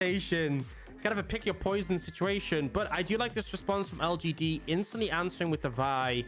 kind of a pick your poison situation. But I do like this response from LGD, instantly answering with the Vi.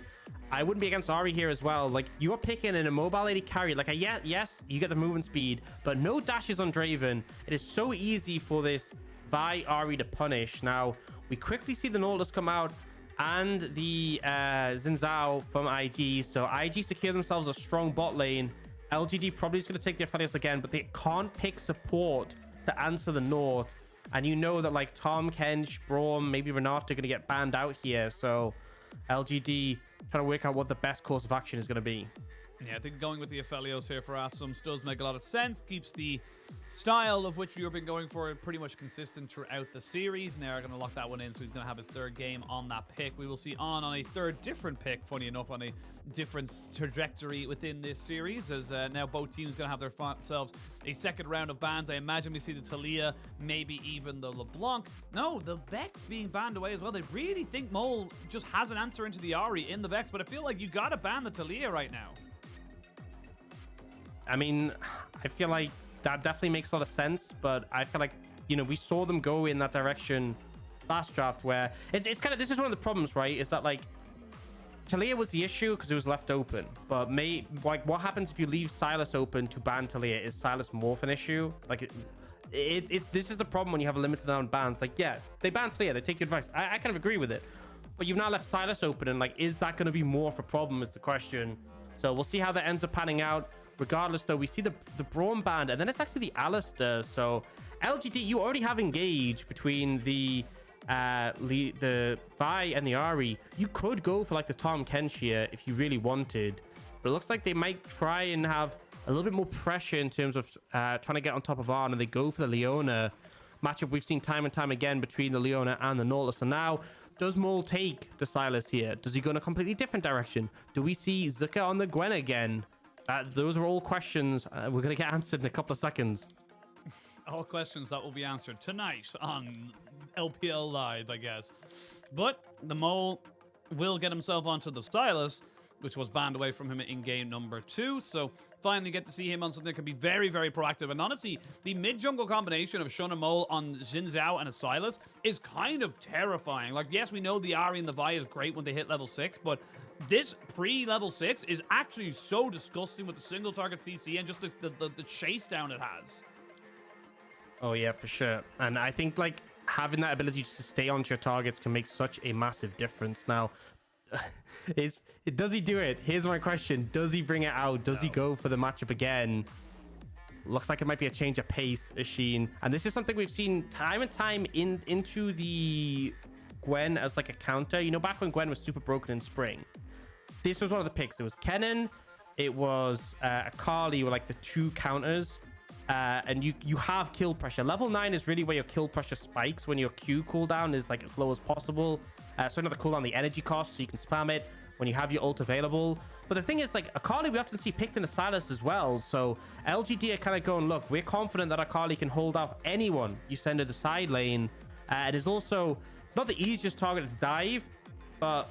I wouldn't be against Ahri here as well. Like, you are picking an immobile AD carry. Like, yes, you get the movement speed, but no dashes on Draven. It is so easy for this Vi Ahri to punish. Now, we quickly see the Nautilus come out and the Xin Zhao from IG. So IG secure themselves a strong bot lane. LGD probably is going to take the Aphelios again, but they can't pick support to answer the Nord. And you know that like Tom, Kench, Braum, maybe Renata are going to get banned out here. So LGD trying to work out what the best course of action is going to be. Yeah, I think going with the Aphelios here for Assum does make a lot of sense. Keeps the style of which we've been going for pretty much consistent throughout the series. Now we're going to lock that one in, so he's going to have his third game on that pick. We will see on a third different pick, funny enough, on a different trajectory within this series, as now both teams going to have themselves a second round of bans. I imagine we see the Talia, maybe even the LeBlanc. No, the Vex being banned away as well. They really think Mole just has an answer into the Ahri in the Vex, but I feel like you got to ban the Talia right now. I mean, I feel like that definitely makes a lot of sense, but I feel like, you know, we saw them go in that direction last draft where it's kind of, this is one of the problems, right? Is that like Talia was the issue because it was left open, but like what happens if you leave Sylas open to ban Talia? Is Sylas more of an issue? Like this is the problem when you have a limited amount of bans. Like, yeah, they ban Talia, they take your advice. I kind of agree with it, but you've now left Sylas open, and like, is that going to be more of a problem is the question. So we'll see how that ends up panning out. Regardless, though, we see the Braum band, and then it's actually the Alistair. So LGD, you already have engaged between the Vi and the Ahri. You could go for like the Tom Kench here if you really wanted, but it looks like they might try and have a little bit more pressure in terms of trying to get on top of Arn, and they go for the Leona matchup we've seen time and time again between the Leona and the Nautilus. And now, does Mole take the Sylas here? Does he go in a completely different direction? Do we see Zika on the Gwen again? Those are all questions we're going to get answered in a couple of seconds. All questions that will be answered tonight on LPL Live, I guess. But the Mole will get himself onto the Sylas, which was banned away from him in game number 2. So finally get to see him on something that can be very, very proactive. And honestly, the mid-jungle combination of Shun and Mole on Xin Zhao and a Sylas is kind of terrifying. Like, yes, we know the Ahri and the Vi is great when they hit level 6, but this pre-level 6 is actually so disgusting with the single target CC and just the chase down it has. Oh, yeah, for sure. And I think, like, having that ability to stay onto your targets can make such a massive difference. Now, does he do it? Here's my question. Does he bring it out? Does he go for the matchup again? Looks like it might be a change of pace, Oisin. And this is something we've seen time and time into the Gwen as like a counter. You know, back when Gwen was super broken in spring, this was one of the picks. It was Kennen, it was Akali, were like the two counters. And you have kill pressure. Level 9 is really where your kill pressure spikes when your Q cooldown is like as low as possible. So another cooldown the energy cost, so you can spam it when you have your ult available. But the thing is, like, Akali we often see picked in a Sylas as well. So LGD are kind of going, look, we're confident that Akali can hold off anyone you send to the side lane. It is also not the easiest target to dive, but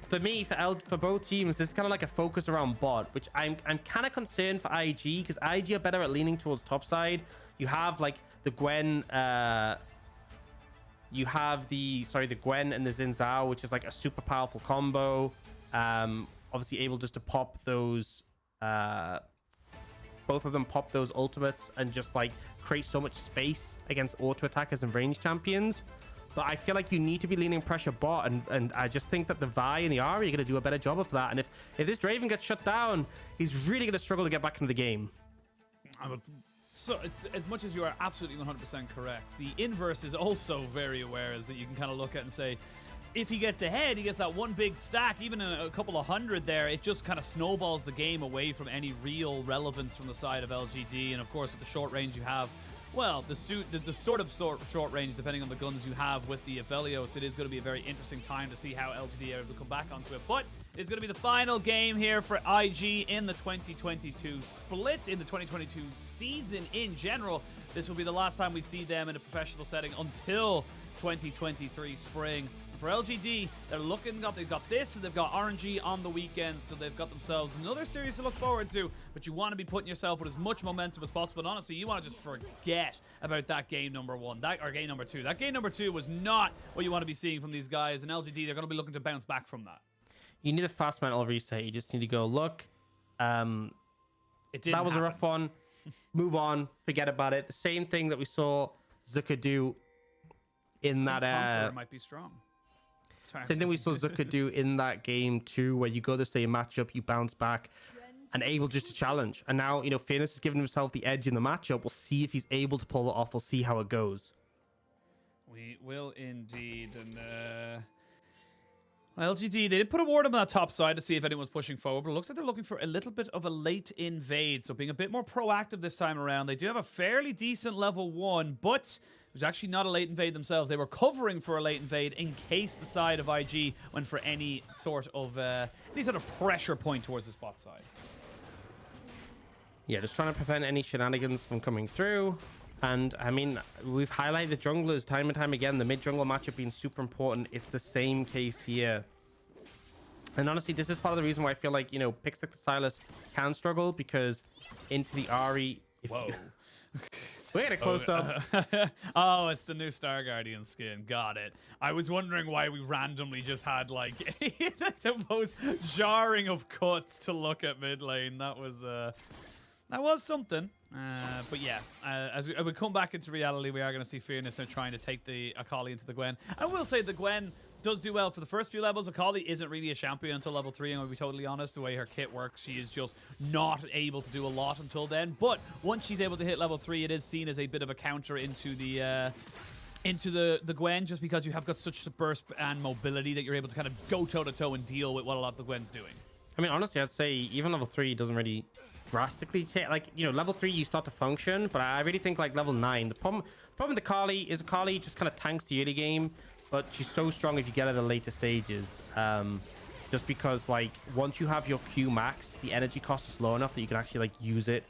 for me, for both teams, it's kind of like a focus around bot, which I'm kind of concerned for IG, because IG are better at leaning towards top side. You have like the Gwen, the Gwen and the Xin Zhao, which is like a super powerful combo. Obviously able just to pop those, both of them pop those ultimates and just like create so much space against auto attackers and range champions. But I feel like you need to be leaning pressure bot, and I just think that the Vi and the Ahri are going to do a better job of that. And if this Draven gets shut down, he's really going to struggle to get back into the game. So as much as you are absolutely 100% correct, the inverse is also very aware, is that you can kind of look at and say, if he gets ahead, he gets that one big stack, even a couple of hundred there, it just kind of snowballs the game away from any real relevance from the side of LGD. And of course, with the short range you have, well, the sort of short range, depending on the guns you have with the Aphelios, it is going to be a very interesting time to see how LGD are able to come back onto it. But is going to be the final game here for IG in the 2022 split, in the 2022 season in general. This will be the last time we see them in a professional setting until 2023 spring. For LGD, they're looking up. They've got this, and they've got RNG on the weekend, so they've got themselves another series to look forward to. But you want to be putting yourself with as much momentum as possible. And honestly, you want to just forget about that game number one, or game number two. That game number two was not what you want to be seeing from these guys. And LGD, they're going to be looking to bounce back from that. You need a fast mental reset. You just need to go, look, that was a rough one. Move on. Forget about it. The same thing that we saw Zika do in that. Conqueror might be strong. Same thing we saw Zika do in that game too, where you go the same matchup, you bounce back, and able just to challenge. And now, you know, Fearness has given himself the edge in the matchup. We'll see if he's able to pull it off. We'll see how it goes. We will indeed. And LGD, they did put a ward on that top side to see if anyone's pushing forward, but it looks like they're looking for a little bit of a late invade. So being a bit more proactive this time around. They do have a fairly decent level 1, but it was actually not a late invade themselves. They were covering for a late invade in case the side of IG went for any sort of pressure point towards the spot side. Yeah, just trying to prevent any shenanigans from coming through. And I mean, we've highlighted the junglers time and time again, the mid jungle matchup being super important. It's the same case here. And honestly, this is part of the reason why I feel like, you know, picks like the Sylas can struggle, because into the Ahri. Whoa. We had a close up. Oh, it's the new Star Guardian skin. Got it. I was wondering why we randomly just had like the most jarring of cuts to look at mid lane. That was something. But yeah, as we come back into reality, we are going to see Fearness now trying to take the Akali into the Gwen. I will say the Gwen does do well for the first few levels. Akali isn't really a champion until level 3, I'm going to be totally honest. The way her kit works, she is just not able to do a lot until then. But once she's able to hit level 3, it is seen as a bit of a counter into the Gwen, just because you have got such a burst and mobility that you're able to kind of go toe-to-toe and deal with what a lot of the Gwen's doing. I mean, honestly, I'd say even level 3 doesn't really drastically change. Like, you know, level 3 you start to function, but I really think like level 9, the problem with Akali is Akali just kind of tanks the early game, but she's so strong if you get at the later stages. Just because like once you have your Q maxed, the energy cost is low enough that you can actually like use it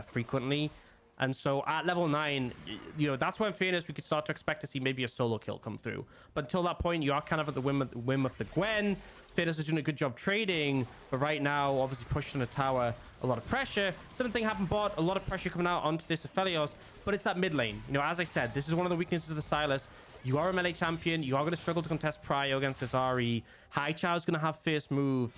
frequently. And so at level 9, you know, that's when Fearness, we could start to expect to see maybe a solo kill come through. But until that point, you are kind of at the whim of the Gwen. Fearness is doing a good job trading, but right now, obviously pushing the tower, a lot of pressure. Something happened bot, a lot of pressure coming out onto this Aphelios, but it's that mid lane. You know, as I said, this is one of the weaknesses of the Sylas. You are a melee champion. You are going to struggle to contest prio against this Ahri. Haichao is going to have first move.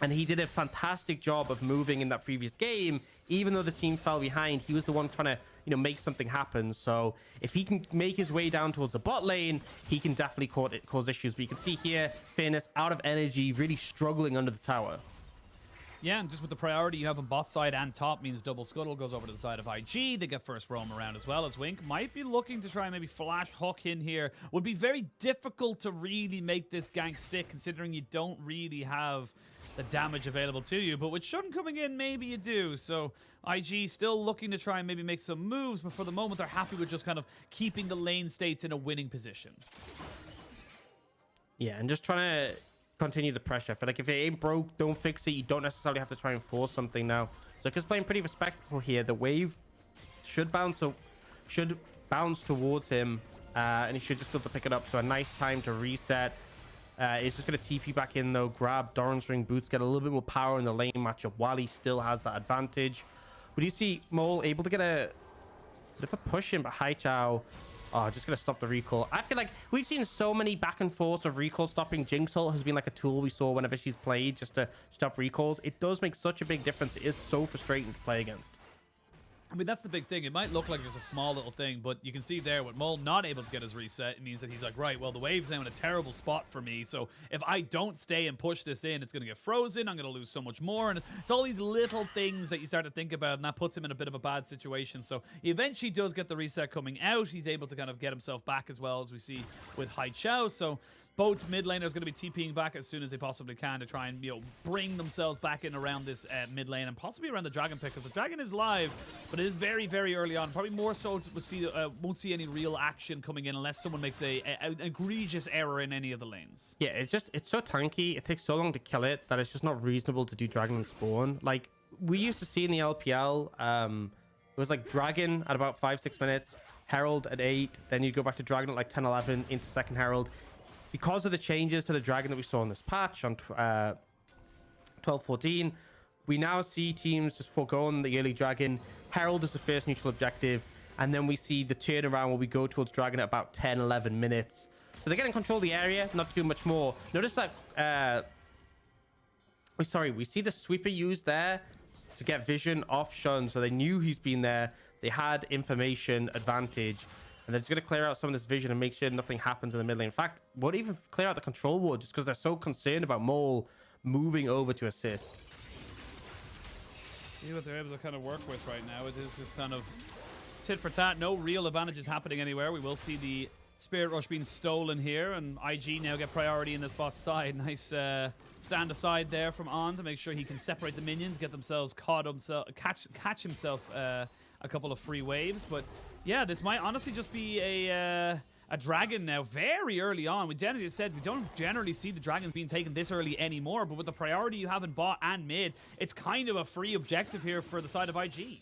And he did a fantastic job of moving in that previous game. Even though the team fell behind, he was the one trying to, you know, make something happen. So if he can make his way down towards the bot lane, he can definitely cause issues. But you can see here, Fearness out of energy, really struggling under the tower. Yeah, and just with the priority you have on bot side and top means double scuttle goes over to the side of IG. They get first roam around as well, as Wink might be looking to try and maybe flash hook in here. Would be very difficult to really make this gank stick, considering you don't really have the damage available to you, but with Shun coming in, maybe you do. So IG still looking to try and maybe make some moves, but for the moment they're happy with just kind of keeping the lane states in a winning position. Yeah, and just trying to continue the pressure. I feel like if it ain't broke, don't fix it. You don't necessarily have to try and force something now. Zuka's playing pretty respectful here. The wave should bounce towards him, and he should just be able to pick it up. So a nice time to reset. He's just going to TP back in though, grab Doran's ring boots, get a little bit more power in the lane matchup while he still has that advantage. But you see Mole able to get a bit of a push in, but Haichao, just going to stop the recall. I feel like we've seen so many back and forth of recall stopping. Jinx ult has been like a tool we saw whenever she's played just to stop recalls. It does make such a big difference. It is so frustrating to play against. I mean, that's the big thing. It might look like just a small little thing, but you can see there with Mole not able to get his reset, it means that he's like, right, well, the wave's now in a terrible spot for me, so if I don't stay and push this in, it's going to get frozen, I'm going to lose so much more, and it's all these little things that you start to think about, and that puts him in a bit of a bad situation. So he eventually does get the reset coming out. He's able to kind of get himself back as well, as we see with Haichao. So both mid laners going to be TPing back as soon as they possibly can to try and, you know, bring themselves back in around this mid lane and possibly around the dragon pick, because the dragon is live, but it is very, very early on. Probably more so won't see any real action coming in unless someone makes an egregious error in any of the lanes. Yeah, it's so tanky. It takes so long to kill it that it's just not reasonable to do dragon and spawn. Like we used to see in the LPL, it was like dragon at about 5-6 minutes, herald at 8, then you go back to dragon at like 10-11 into second herald. Because of the changes to the dragon that we saw in this patch on 12-14, we now see teams just foregoing the early dragon. Herald is the first neutral objective, and then we see the turnaround where we go towards dragon at about 10-11 minutes. So they're getting control of the area, not to do much more. Notice that we see the sweeper used there to get vision off Shun, so they knew he's been there. They had information advantage, and they're just going to clear out some of this vision and make sure nothing happens in the mid lane. In fact, won't even clear out the control ward just because they're so concerned about Mole moving over to assist. See what they're able to kind of work with right now. It is just kind of tit for tat. No real advantages happening anywhere. We will see the Spirit Rush being stolen here, and IG now get priority in this bot side. Nice stand aside there from On to make sure he can separate the minions, get themselves catch himself a couple of free waves. But yeah, this might honestly just be a dragon now very early on. We generally said we don't generally see the dragons being taken this early anymore, but with the priority you have in bot and mid, it's kind of a free objective here for the side of IG.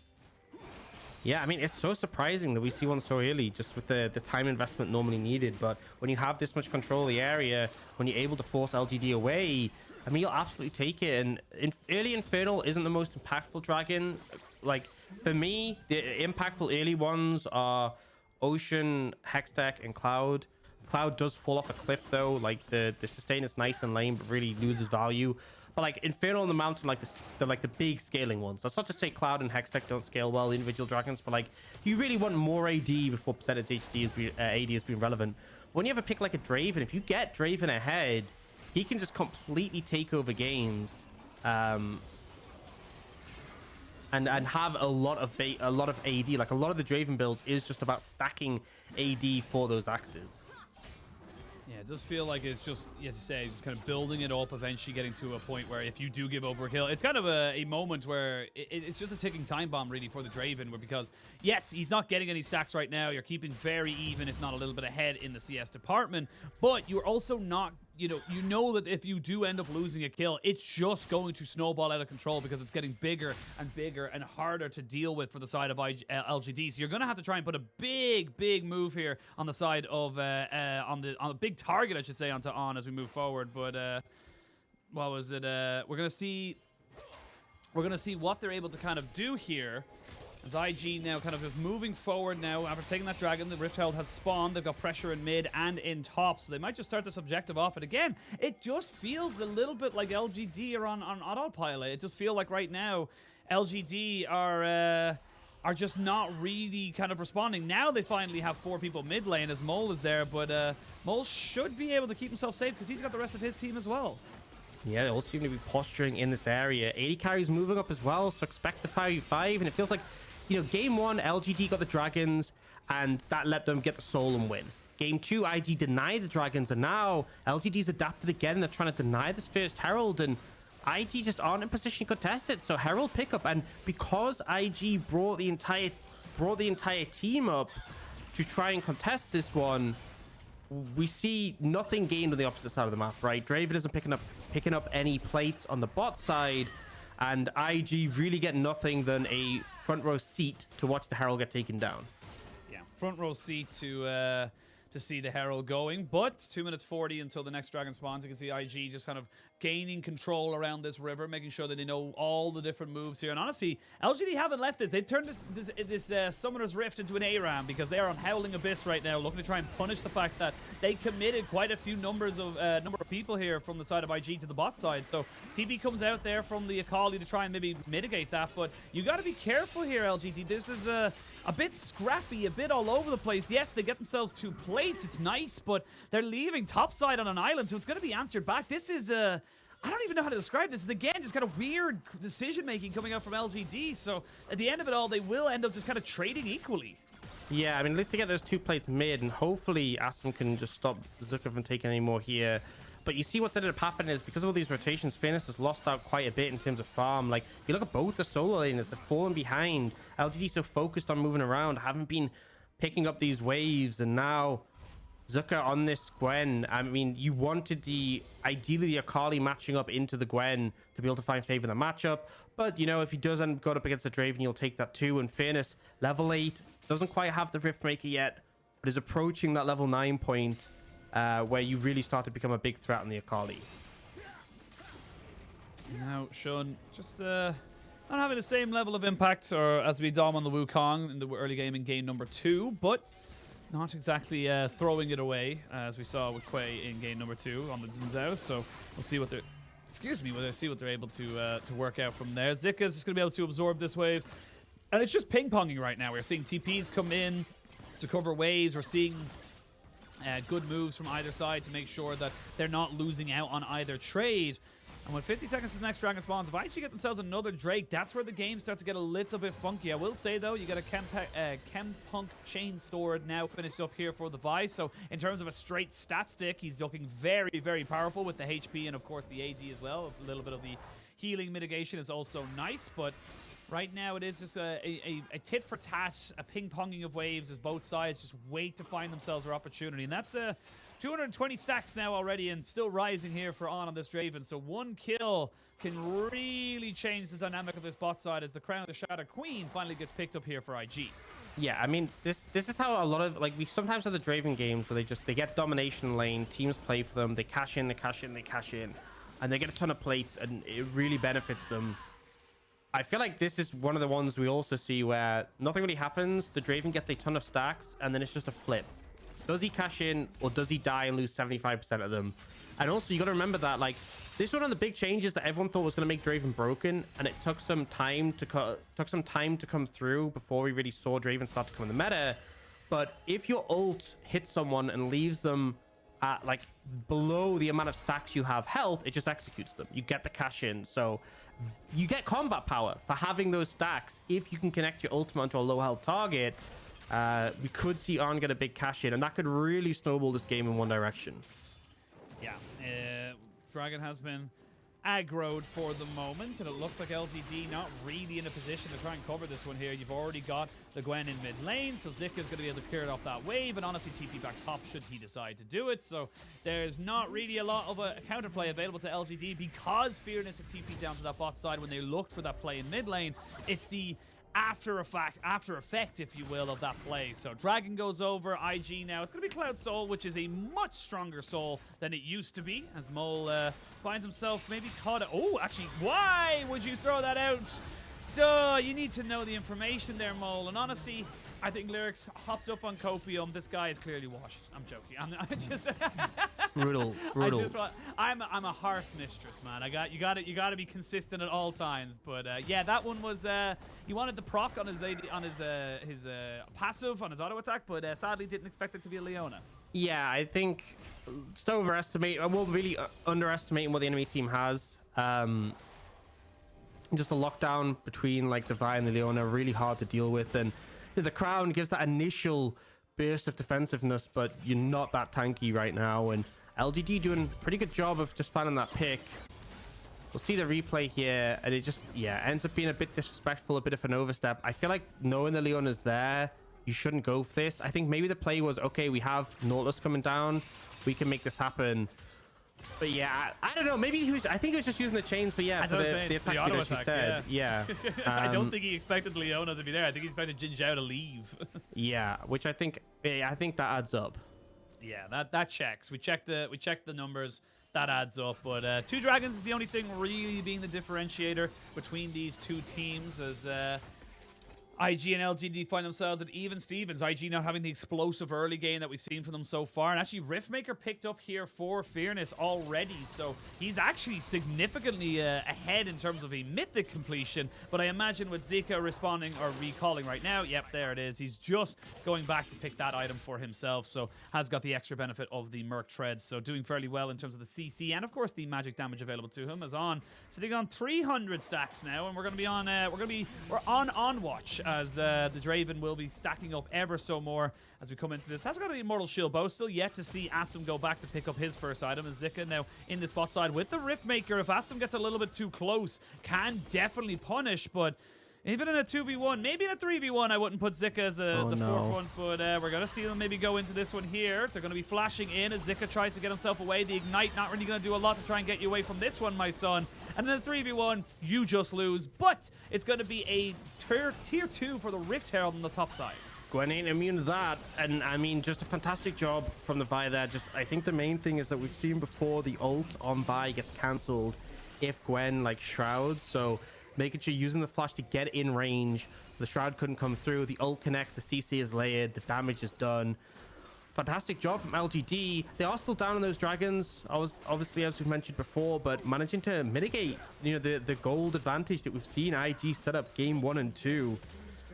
Yeah, I mean, it's so surprising that we see one so early, just with the time investment normally needed. But when you have this much control of the area, when you're able to force LGD away, I mean, you'll absolutely take it. And early Infernal isn't the most impactful dragon. Like, for me, the impactful early ones are Ocean, Hextech, and Cloud. Cloud does fall off a cliff, though. Like, the sustain is nice and lame, but really loses value. But like Infernal and the Mountain, like the big scaling ones. That's not to say Cloud and Hextech don't scale well, individual dragons, but like you really want more AD before percentage AD has been relevant. When you have a pick like a Draven, if you get Draven ahead, he can just completely take over games, and have a lot of AD. Like a lot of the Draven builds is just about stacking AD for those axes. Yeah, it does feel like it's just, as you say, just kind of building it up, eventually getting to a point where if you do give over a kill, it's kind of a moment where it's just a ticking time bomb, really, for the Draven, because, yes, he's not getting any stacks right now. You're keeping very even, if not a little bit ahead in the CS department, but you're also not, you know that if you do end up losing a kill, it's just going to snowball out of control because it's getting bigger and harder to deal with for the side of LGD. So you're going to have to try and put a big move here on the side of on a big target, I should say, onto On as we move forward. But what was it? We're gonna see what they're able to kind of do here. As IG now kind of is moving forward now after taking that dragon. The Rift Herald has spawned. They've got pressure in mid and in top, so they might just start this objective off. And again, it just feels a little bit like LGD are on autopilot. It just feels like right now LGD are just not really kind of responding. Now they finally have 4 people mid lane as Mole is there, but Mole should be able to keep himself safe because he's got the rest of his team as well. Yeah, they all seem to be posturing in this area. AD carry's moving up as well, so expect the 5v5, and it feels like, you know, game 1, LGD got the dragons, and that let them get the soul and win. Game 2, IG denied the dragons, and now LGD's adapted again. They're trying to deny this first Herald, and IG just aren't in position to contest it. So Herald pickup, and because IG brought the entire team up to try and contest this one, we see nothing gained on the opposite side of the map, right? Draven isn't picking up any plates on the bot side, and IG really get nothing than a front row seat to watch the Herald get taken down. Yeah, front row seat to see the Herald going, but 2 minutes 40 until the next dragon spawns. You can see IG just kind of gaining control around this river, making sure that they know all the different moves here. And honestly, LGD haven't left this. They've turned this Summoner's Rift into an ARAM because they are on Howling Abyss right now, looking to try and punish the fact that they committed quite a few number of people here from the side of IG to the bot side. So TB comes out there from the Akali to try and maybe mitigate that, but you got to be careful here, LGD. This is a bit scrappy, a bit all over the place. Yes, they get themselves 2 plates. It's nice, but they're leaving topside on an island, so it's going to be answered back. This is I don't even know how to describe this. It's, again, just kind of weird decision-making coming out from LGD. So at the end of it all, they will end up just kind of trading equally. Yeah, I mean, at least to get those 2 plates mid, and hopefully Assum can just stop Zika from taking any more here. But you see what's ended up happening is because of all these rotations, Fearness has lost out quite a bit in terms of farm. Like, you look at both the solo laners, they're falling behind. LGD so focused on moving around, haven't been picking up these waves, and now Zika on this Gwen. I mean, you wanted ideally the Akali matching up into the Gwen to be able to find favor in the matchup. But, you know, if he does end go up against the Draven, you'll take that too. And Fearness, level 8, doesn't quite have the Riftmaker yet, but is approaching that level 9 point where you really start to become a big threat on the Akali. Now, Sean, just not having the same level of impact or as we dom on the Wukong in the early game in game number 2, but not exactly throwing it away as we saw with Quay in game number 2 on the Xin Zhao. So we'll see what they're see what they're able to work out from there. Zika's just gonna be able to absorb this wave, and it's just ping-ponging right now. We're seeing TPs come in to cover waves. We're seeing good moves from either side to make sure that they're not losing out on either trade. And with 50 seconds to the next dragon spawns, if I actually get themselves another Drake, that's where the game starts to get a little bit funky. I will say, though, you get a Chempunk chain sword now finished up here for the Vi. So in terms of a straight stat stick, he's looking very, very powerful with the HP and, of course, the AD as well. A little bit of the healing mitigation is also nice, but right now it is just a tit for tat, a ping-ponging of waves as both sides just wait to find themselves their opportunity. And that's 220 stacks now already and still rising here for on this Draven. So 1 kill can really change the dynamic of this bot side as the Crown of the Shadow Queen finally gets picked up here for IG. Yeah, I mean, this is how a lot of, like, we sometimes have the Draven games where they get domination lane, teams play for them, they cash in, they cash in, they cash in, and they get a ton of plates, and it really benefits them. I feel like this is one of the ones we also see where nothing really happens, the Draven gets a ton of stacks, and then it's just a flip. Does he cash in or does he die and lose 75% of them? And also, you got to remember that, like, this is one of the big changes that everyone thought was going to make Draven broken, and it took some time to come through before we really saw Draven start to come in the meta. But if your ult hits someone and leaves them at, like, below the amount of stacks you have health, it just executes them. You get the cash in. So you get combat power for having those stacks. If you can connect your ultimate onto a low health target, we could see Arn get a big cash in, and that could really snowball this game in one direction. Yeah, Dragon has been aggroed for the moment, and it looks like LGD not really in a position to try and cover this one here. You've already got the Gwen in mid lane, so Zika is going to be able to clear it off that wave, and honestly TP back top should he decide to do it. So there's not really a lot of a counterplay available to LGD because Fearness have TP down to that bot side when they looked for that play in mid lane. It's the after effect, if you will, of that play. So Dragon goes over, IG now. It's going to be Cloud Soul, which is a much stronger soul than it used to be, as Mole finds himself maybe caught. Oh, actually, why would you throw that out? Duh, you need to know the information there, Mole. And honestly, I think Lyrics hopped up on Copium. This guy is clearly washed. I'm joking. I'm just brutal. I'm a harsh mistress, man. You got to be consistent at all times. But yeah, that one was he wanted the proc on his passive on his auto attack, but sadly didn't expect it to be a Leona. Yeah, I think just really underestimating what the enemy team has. Just a lockdown between like the Vi and the Leona, really hard to deal with, and the Crown gives that initial burst of defensiveness, but you're not that tanky right now, and LGD doing a pretty good job of just finding that pick. We'll see the replay here, and it just, yeah, ends up being a bit disrespectful, a bit of an overstep. I feel like knowing the Leona's there, you shouldn't go for this. I think maybe the play was, okay, we have Nautilus coming down, we can make this happen. But yeah, I don't know. Maybe I think he was just using the chains for, yeah, for the attack speed, as you said. Yeah. I don't think he expected Leona to be there. I think he expected JinJiao to leave. Yeah, which I think that adds up. Yeah, that checks. We checked the numbers. That adds up. But 2 dragons is the only thing really being the differentiator between these two teams, as IG and LGD find themselves at even Stevens. IG not having the explosive early game that we've seen from them so far. And actually, Riftmaker picked up here for Fearness already. So he's actually significantly ahead in terms of a mythic completion. But I imagine with Zika responding or recalling right now, yep, there it is. He's just going back to pick that item for himself. So has got the extra benefit of the Merc Treads. So doing fairly well in terms of the CC and, of course, the magic damage available to him. As on sitting on 300 stacks now. And we're going to be on, we're on watch as the Draven will be stacking up ever so more as we come into this. Has got an Immortal Shield bow. Still yet to see Assum go back to pick up his first item. And Zika now in the spot side with the Riftmaker. If Assum gets a little bit too close, can definitely punish, but even in a 2v1, maybe in a 3v1, I wouldn't put Zika as the fourth one, but we're going to see them maybe go into this one here. They're going to be flashing in as Zika tries to get himself away. The Ignite not really going to do a lot to try and get you away from this one, my son. And in a 3v1, you just lose, but it's going to be a tier 2 for the Rift Herald on the top side. Gwen ain't immune to that, and I mean, just a fantastic job from the Vi there. Just, I think the main thing is that we've seen before the ult on Vi gets cancelled if Gwen, like, shrouds, so making sure you're using the flash to get in range. The shroud couldn't come through. The ult connects. The CC is layered. The damage is done. Fantastic job from LGD. They are still down on those dragons, obviously, as we've mentioned before, but managing to mitigate, you know, the gold advantage that we've seen IG set up game 1 and 2,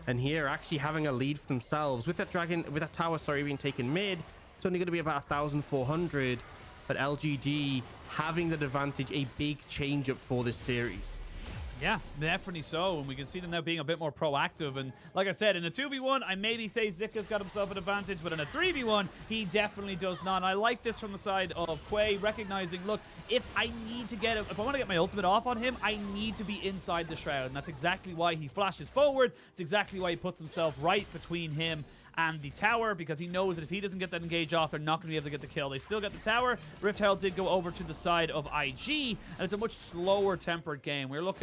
and here actually having a lead for themselves with that dragon, with that tower, sorry, being taken mid. It's only going to be about 1,400, but LGD having that advantage, a big change up for this series. Yeah, definitely so, and we can see them now being a bit more proactive. And like I said, in a 2v1, I maybe say Zika's got himself an advantage, but in a 3v1, he definitely does not. And I like this from the side of Quay, recognizing, look, if I want to get my ultimate off on him, I need to be inside the shroud, and that's exactly why he flashes forward. It's exactly why he puts himself right between him and the tower, because he knows that if he doesn't get that engage off, they're not going to be able to get the kill. They still get the tower. Rift Herald did go over to the side of IG, and it's a much slower tempered game. We're a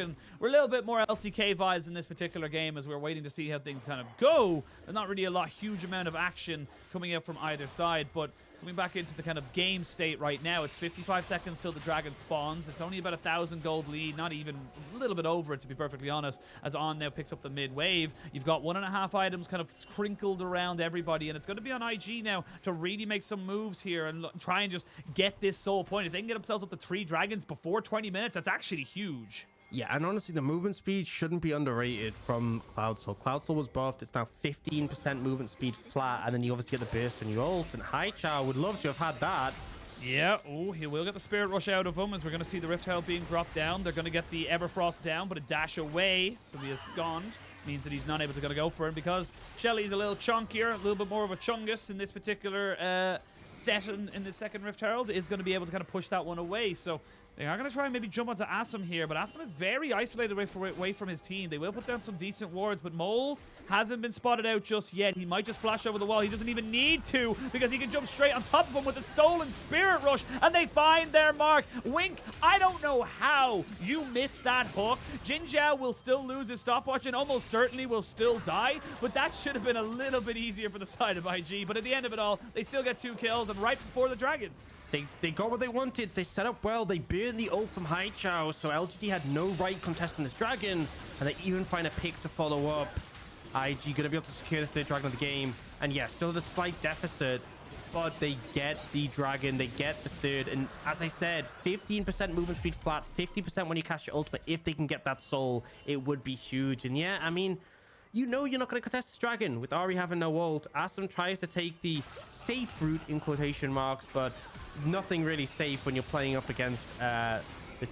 little bit more LCK vibes in this particular game as we're waiting to see how things kind of go. There's not really huge amount of action coming out from either side, but coming back into the kind of game state right now, it's 55 seconds till the dragon spawns. It's only about 1,000 gold lead, not even a little bit over it, to be perfectly honest, as On now picks up the mid wave. You've got 1.5 items kind of crinkled around everybody, and it's going to be on IG now to really make some moves here and try and just get this soul point. If they can get themselves up to 3 dragons before 20 minutes, that's actually huge. Yeah, and honestly, the movement speed shouldn't be underrated from Cloudsoul. Cloudsoul was buffed. It's now 15% movement speed flat, and then you obviously get the burst on your ult. And Haichao would love to have had that. Yeah, oh, he will get the Spirit Rush out of him, as we're going to see the Rift Herald being dropped down. They're going to get the Everfrost down, but a dash away, so he is sconned. Means that he's not able to go for him, because Shelly's a little chunkier, a little bit more of a chungus in this particular set in the second Rift Herald, is going to be able to kind of push that one away. So they are going to try and maybe jump onto Assum here, but Assum is very isolated away from his team. They will put down some decent wards, but Mole hasn't been spotted out just yet. He might just flash over the wall. He doesn't even need to, because he can jump straight on top of him with a stolen Spirit Rush, and they find their mark. Wink, I don't know how you missed that hook. JinJiao will still lose his stopwatch and almost certainly will still die, but that should have been a little bit easier for the side of IG. But at the end of it all, they still get 2 kills, and right before the dragon. They got what they wanted. They set up well. They burned the ult from Haichao, so LGD had no right contesting this dragon, and they even find a pick to follow up. IG going to be able to secure the 3rd dragon of the game, and yeah, still a slight deficit, but they get the dragon, they get the 3rd, and as I said, 15% movement speed flat, 50% when you cast your ultimate. If they can get that soul, it would be huge. And yeah, I mean, you know you're not going to contest this dragon with Ahri having no ult. Assum tries to take the safe route in quotation marks, but nothing really safe when you're playing up against the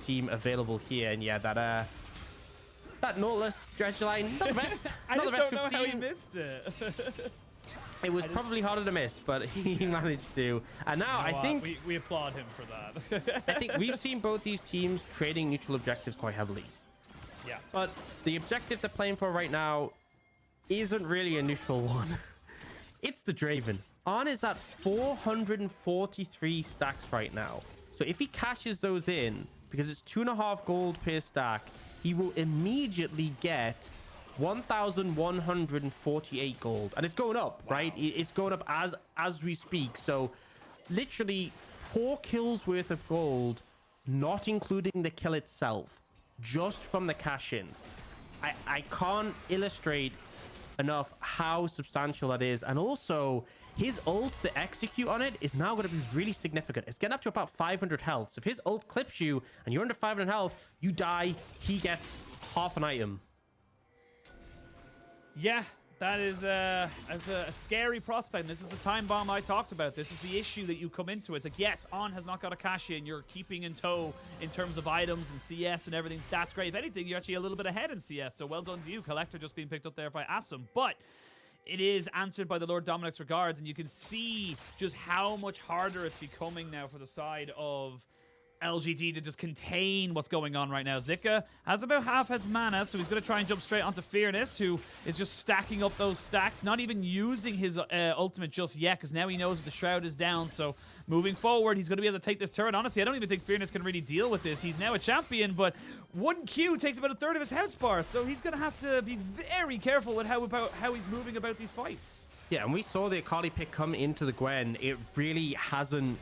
team available here. And yeah, that Nautilus dredge line, not the best. I not just the best don't know we've how he seen. missed it. It was probably harder to miss, but he managed to. And now I think we applaud him for that. I think we've seen both these teams trading neutral objectives quite heavily. Yeah. But the objective they're playing for right now isn't really a neutral one. It's the Draven. On is at 443 stacks right now. So if he cashes those in, because it's 2.5 gold per stack, he will immediately get 1,148 gold. And it's going up, wow. Right? It's going up as we speak. So literally 4 kills worth of gold, not including the kill itself, just from the cash in. I can't illustrate enough how substantial that is. And also his ult, the execute on it, is now going to be really significant. It's getting up to about 500 health. So if his ult clips you and you're under 500 health, you die, he gets half an item. Yeah, That is a scary prospect. And this is the time bomb I talked about. This is the issue that you come into. It's like, yes, On has not got a cash in. You're keeping in tow in terms of items and CS and everything. That's great. If anything, you're actually a little bit ahead in CS. So well done to you. Collector just being picked up there by Assum. But it is answered by the Lord Dominic's regards. And you can see just how much harder it's becoming now for the side of LGD to just contain what's going on right now. Zika has about half his mana, so he's going to try and jump straight onto Fearness, who is just stacking up those stacks, not even using his ultimate just yet, because now he knows that the Shroud is down. So moving forward, he's going to be able to take this turret. Honestly, I don't even think Fearness can really deal with this. He's now a champion, but one Q takes about a third of his health bar, so he's going to have to be very careful with how he's moving about these fights. Yeah, and we saw the Akali pick come into the Gwen. It really hasn't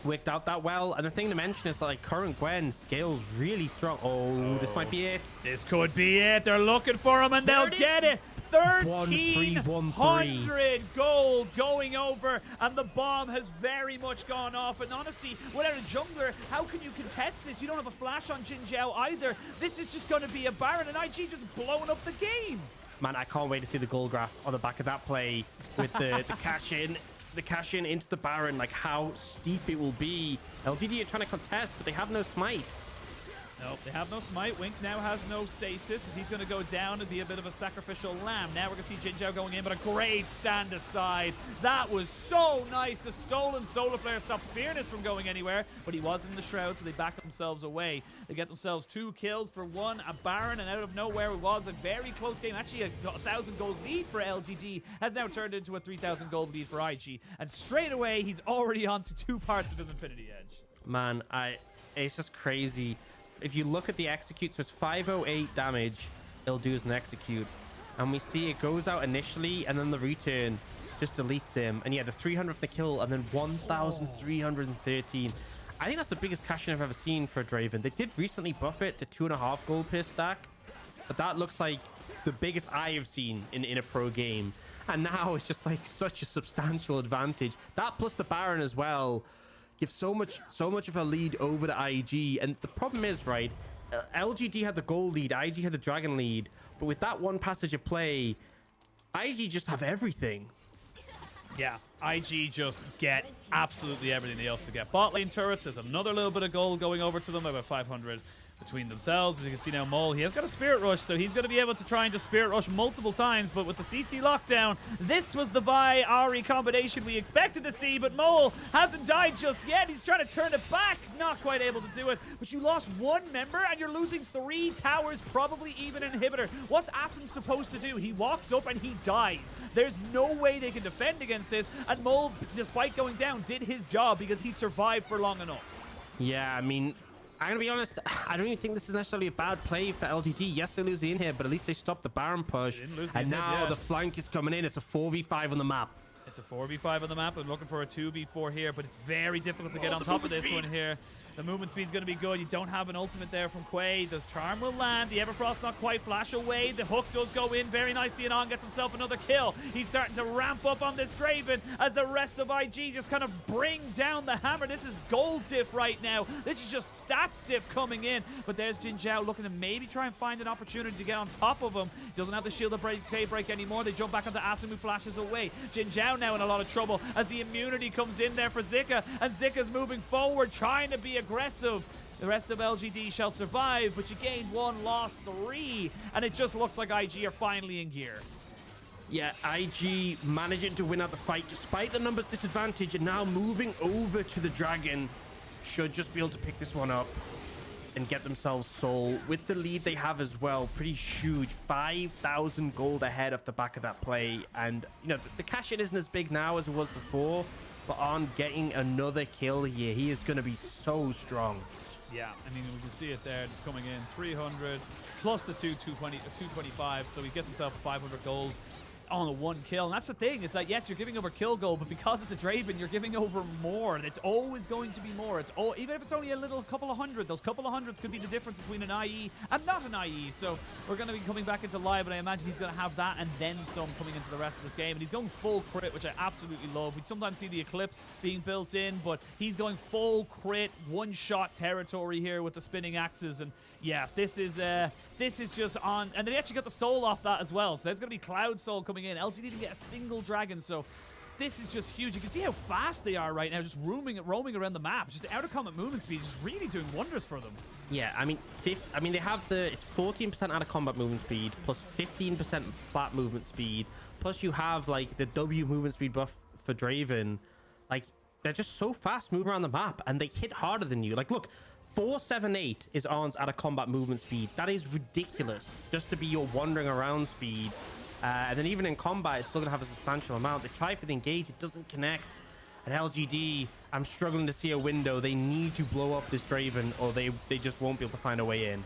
worked out that well. And the thing to mention is that, like, current Gwen scales really strong. Oh, this might be it. This could be it. They're looking for him, and they'll get it. 1,300 gold going over, and the bomb has very much gone off. And honestly, without a jungler, how can you contest this? You don't have a flash on JinJiao either. This is just going to be a Baron, and IG just blowing up the game. Man, I can't wait to see the gold graph on the back of that play with the cash in. The cash in into the Baron, like how steep it will be. LGD are trying to contest, but they have no smite. Nope, they have no smite. Wink now has no stasis, as he's going to go down and be a bit of a sacrificial lamb. Now we're going to see JinJiao going in, but a great stand aside. That was so nice. The stolen solar flare stops Fearness from going anywhere, but he was in the Shroud, so they back themselves away. They get themselves 2 kills for 1, a Baron, and out of nowhere it was a very close game. Actually, a 1,000 gold lead for LGD has now turned into a 3,000 gold lead for IG, and straight away he's already on to 2 parts of his Infinity Edge. Man, it's just crazy. If you look at the execute, so it's 508 damage it'll do as an execute. And we see it goes out initially, and then the return just deletes him. And yeah, the 300th the kill, and then 1,313. I think that's the biggest cash in I've ever seen for a Draven. They did recently buff it to 2.5 gold per stack, but that looks like the biggest I have seen in a pro game. And now it's just like such a substantial advantage. That plus the Baron as well gives so much of a lead over the IG. And the problem is, right, LGD had the gold lead, IG had the dragon lead, but with that one passage of play, IG just have everything. Yeah, IG just get absolutely everything they also get. Bot lane turrets, there's another little bit of gold going over to them, about 500 between themselves. As you can see now, Mole, he has got a Spirit Rush, so he's going to be able to try and just Spirit Rush multiple times, but with the CC lockdown, this was the Vi Ahri combination we expected to see, but Mole hasn't died just yet. He's trying to turn it back, not quite able to do it, but you lost 1 member, and you're losing 3 towers, probably even an inhibitor. What's Assum supposed to do? He walks up and he dies. There's no way they can defend against this, and Mole, despite going down, did his job because he survived for long enough. Yeah, I mean, I'm gonna be honest, I don't even think this is necessarily a bad play for LGD. Yes, they lose the in here, but at least they stopped the Baron push. And now the flank is coming in. It's a 4v5 on the map. It's a 4v5 on the map. I'm looking for a 2v4 here, but it's very difficult to get on top of this one here. The movement speed's going to be good. You don't have an ultimate there from Quay. The charm will land. The Everfrost not quite flash away. The hook does go in very nicely, and On gets himself another kill. He's starting to ramp up on this Draven as the rest of IG just kind of bring down the hammer. This is gold diff right now. This is just stats diff coming in. But there's JinJiao looking to maybe try and find an opportunity to get on top of him. He doesn't have the shield of daybreak anymore. They jump back onto Assum, who flashes away. JinJiao now in a lot of trouble as the immunity comes in there for Zika, and Zika's moving forward, trying to be aggressive. The rest of LGD shall survive, but you gained 1, lost 3, and it just looks like IG are finally in gear. Yeah, IG managing to win out the fight despite the numbers disadvantage, and now moving over to the dragon. Should just be able to pick this one up and get themselves soul with the lead they have as well. Pretty huge, 5,000 gold ahead off the back of that play. And you know, the cash in isn't as big now as it was before, but On getting another kill here, he is going to be so strong. Yeah, I mean, we can see it there, just coming in 300 plus the 225, so he gets himself 500 gold. on a 1 kill. And that's the thing, is that yes, you're giving over kill goal, but because it's a Draven, you're giving over more. And it's always going to be more. It's all, even if it's only a little couple of hundred, those couple of hundreds could be the difference between an IE and not an IE. So we're going to be coming back into live, and I imagine he's going to have that and then some coming into the rest of this game. And he's going full crit, which I absolutely love. We sometimes see the Eclipse being built in, but he's going full crit, one-shot territory here with the spinning axes. And yeah, this is just on, and they actually got the soul off that as well. So there's going to be Cloud Soul coming in. LGD didn't get a single dragon, so this is just huge. You can see how fast they are right now, just roaming around the map. Just the outer combat movement speed is just really doing wonders for them. Yeah, I mean, they have it's 14% out of combat movement speed plus 15% flat movement speed. Plus you have like the W movement speed buff for Draven. Like, they're just so fast moving around the map, and they hit harder than you. Like, look, 478 is Arn's out of combat movement speed. That is ridiculous, just to be your wandering around speed. And then even in combat, it's still gonna have a substantial amount. They try for the engage, it doesn't connect. At LGD, I'm struggling to see a window. They need to blow up this Draven, or they just won't be able to find a way in.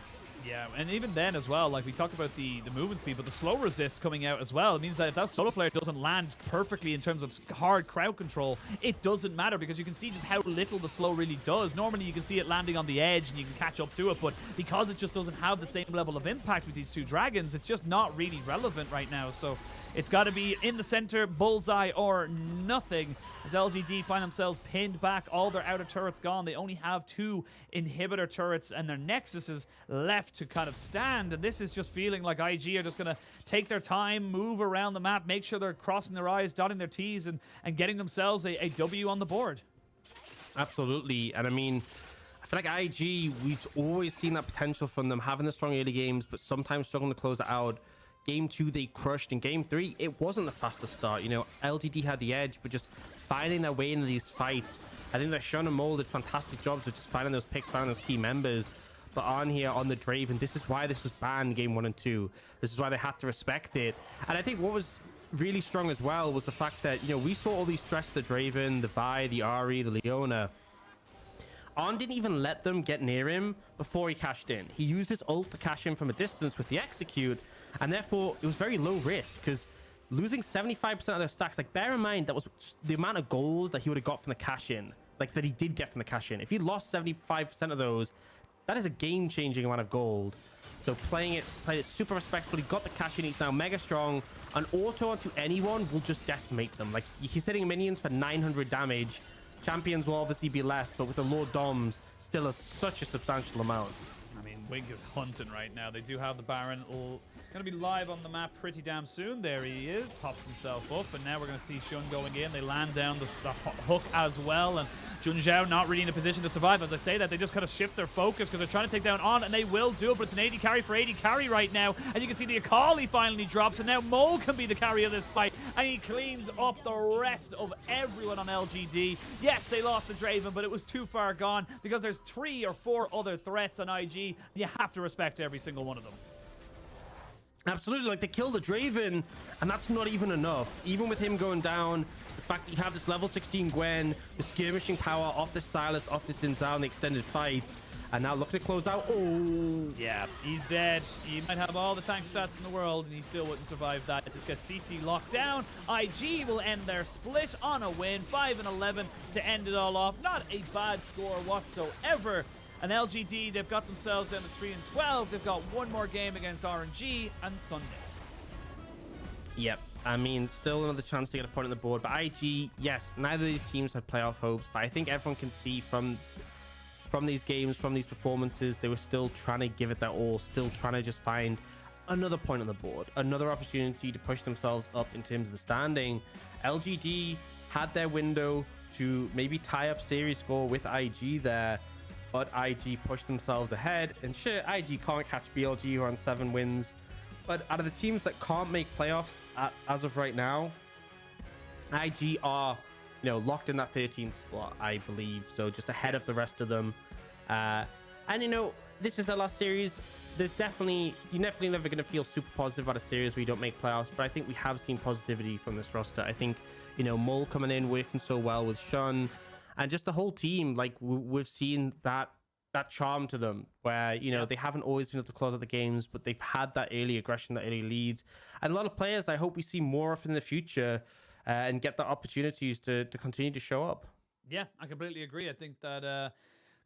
Yeah, and even then as well, like we talked about the movement speed, but the slow resist coming out as well. It means that if that solar flare doesn't land perfectly in terms of hard crowd control, it doesn't matter, because you can see just how little the slow really does. Normally you can see it landing on the edge and you can catch up to it, but because it just doesn't have the same level of impact with these two dragons, it's just not really relevant right now. So it's got to be in the center, bullseye or nothing, as LGD find themselves pinned back. All their outer turrets gone. They only have 2 inhibitor turrets and their nexuses left to kind of stand. And this is just feeling like IG are just going to take their time, move around the map, make sure they're crossing their I's, dotting their T's, and getting themselves a W on the board. Absolutely. And I mean, I feel like IG, we've always seen that potential from them, having the strong early games, but sometimes struggling to close it out. Game 2, they crushed. In Game 3, it wasn't the fastest start. You know, LGD had the edge, but just finding their way into these fights. I think that Sean and Mole did fantastic jobs of just finding those picks, finding those key members. But on here, on the Draven, this is why this was banned Game 1 and 2. This is why they had to respect it. And I think what was really strong as well was the fact that, you know, we saw all these threats to the Draven, the Vi, the Ahri, the Leona. Arn didn't even let them get near him before he cashed in. He used his ult to cash in from a distance with the execute, and therefore it was very low risk, because losing 75% of their stacks, like, bear in mind that was the amount of gold that he would have got from the cash in, like that he did get from the cash in. If he lost 75% of those, that is a game-changing amount of gold. So played it super respectfully, got the cash in. He's now mega strong. An auto onto anyone will just decimate them. Like, he's hitting minions for 900 damage. Champions will obviously be less, but with the Lord Doms, still such a substantial amount. I mean, Wig is hunting right now. They do have the Baron going to be live on the map pretty damn soon. There he is, pops himself up, and now we're going to see Shun going in. They land down the hook as well, and JinJiao not really in a position to survive. As I say that, they just kind of shift their focus because they're trying to take down On, and they will do it, but it's an 80 carry for 80 carry right now, and you can see the Akali finally drops, and now Mole can be the carry of this fight, and he cleans up the rest of everyone on LGD. Yes, they lost the Draven, but it was too far gone because there's 3 or 4 other threats on IG. You have to respect every single one of them. Absolutely, like, they killed the Draven, and that's not even enough. Even with him going down, the fact that you have this level 16 Gwen, the skirmishing power off this Sylas, off this Xin Zhao in the extended fights, and now looking to close out. Oh, yeah, he's dead. He might have all the tank stats in the world, and he still wouldn't survive that. It just gets CC locked down. IG will end their split on a win, 5-11 to end it all off. Not a bad score whatsoever. And LGD, they've got themselves down to 3-12. They've got one more game against RNG and Sunday. Yep. I mean, still another chance to get a point on the board. But IG, yes, neither of these teams had playoff hopes. But I think everyone can see from these games, from these performances, they were still trying to give it their all, still trying to just find another point on the board, another opportunity to push themselves up in terms of the standing. LGD had their window to maybe tie up series score with IG there, but IG pushed themselves ahead. And sure, IG can't catch BLG, who are on 7 wins. But out of the teams that can't make playoffs as of right now, IG are, you know, locked in that 13th spot, I believe. So just ahead of the rest of them. And, you know, this is their last series. You're definitely never going to feel super positive about a series where you don't make playoffs. But I think we have seen positivity from this roster. I think, you know, Mole coming in, working so well with Shun. And just the whole team, like, we've seen that that charm to them where, you know, they haven't always been able to close out the games, but they've had that early aggression, that early leads. And a lot of players I hope we see more of in the future and get the opportunities to continue to show up. Yeah, I completely agree. I think that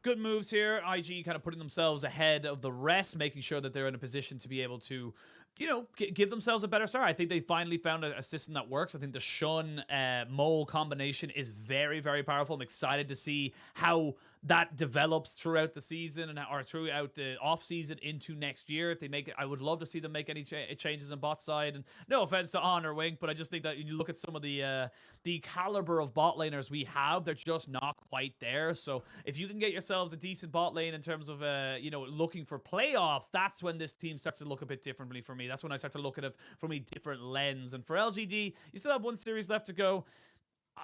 good moves here. IG kind of putting themselves ahead of the rest, making sure that they're in a position to be able to, you know, give themselves a better start. I think they finally found a system that works. I think the Shun Mole combination is very, very powerful. I'm excited to see how that develops throughout the season or throughout the off season into next year. If they make it, I would love to see them make any changes on bot side. And no offense to On or Wink, but I just think that you look at some of the caliber of bot laners we have, they're just not quite there. So if you can get yourselves a decent bot lane in terms of you know, looking for playoffs, that's when this team starts to look a bit differently for me. That's when I start to look at it from a different lens. And for LGD, you still have one series left to go.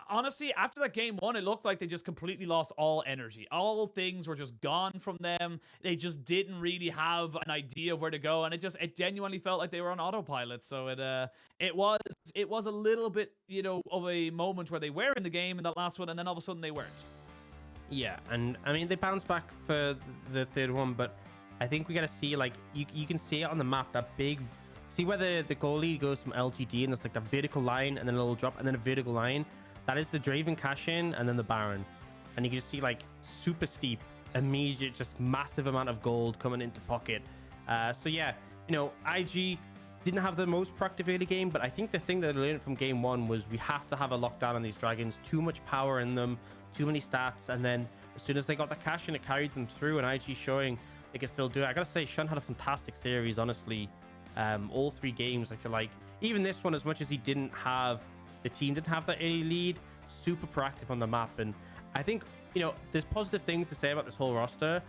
Honestly, after that game one, it looked like they just completely lost all energy. All things were just gone from them. They just didn't really have an idea of where to go, and it genuinely felt like they were on autopilot. So it was a little bit, you know, of a moment where they were in the game in that last one, and then all of a sudden they weren't. Yeah, and I mean they bounced back for the third one, but I think we gotta see, like, you can see it on the map, that big. See where the goal lead goes from LGD, and there's like the vertical line, and then a little drop, and then a vertical line. That is the Draven cash in, and then the Baron. And you can just see like super steep, immediate, just massive amount of gold coming into pocket. So yeah, you know, IG didn't have the most proactive early game, but I think the thing that I learned from game one was we have to have a lockdown on these dragons. Too much power in them, too many stats, and then as soon as they got the cash in, it carried them through, and IG showing they can still do it. I gotta say, Shun had a fantastic series, honestly. All 3 games, I feel like. Even this one, as much as he didn't have, the team didn't have that early lead, super proactive on the map. And I think, you know, there's positive things to say about this whole roster,